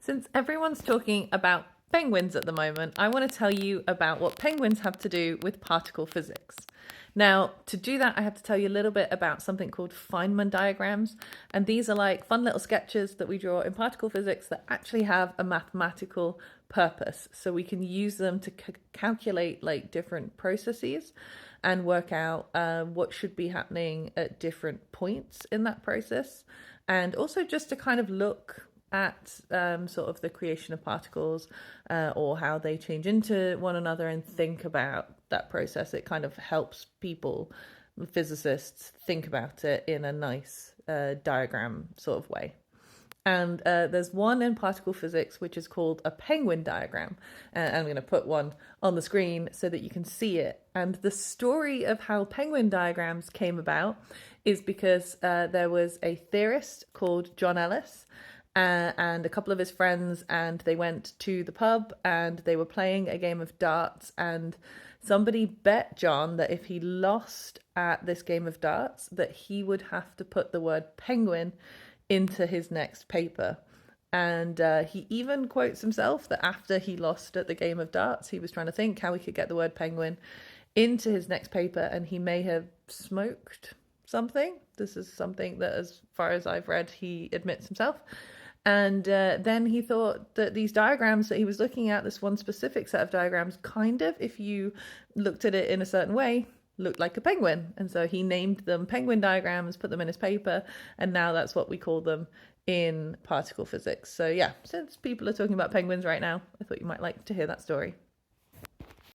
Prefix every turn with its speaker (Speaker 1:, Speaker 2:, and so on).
Speaker 1: Since everyone's talking about penguins at the moment, I want to tell you about what penguins have to do with particle physics. Now, to do that, I have to tell you a little bit about something called Feynman diagrams. And these are like fun little sketches that we draw in particle physics that actually have a mathematical purpose. So we can use them to calculate like different processes and work out what should be happening at different points in that process. And also just to kind of look at sort of the creation of particles or how they change into one another and think about that process. It kind of helps people, physicists, think about it in a nice diagram sort of way. And there's one in particle physics which is called a penguin diagram. And I'm going to put one on the screen so that you can see it. And the story of how penguin diagrams came about is because there was a theorist called John Ellis and a couple of his friends, and they went to the pub and they were playing a game of darts, and somebody bet John that if he lost at this game of darts that he would have to put the word penguin into his next paper. And he even quotes himself that after he lost at the game of darts, he was trying to think how he could get the word penguin into his next paper, and he may have smoked something. This is something that, as far as I've read, he admits himself. And then he thought that these diagrams that he was looking at, this one specific set of diagrams, kind of, if you looked at it in a certain way, looked like a penguin. And so he named them penguin diagrams, put them in his paper, and now that's what we call them in particle physics. So yeah, since people are talking about penguins right now, I thought you might like to hear that story.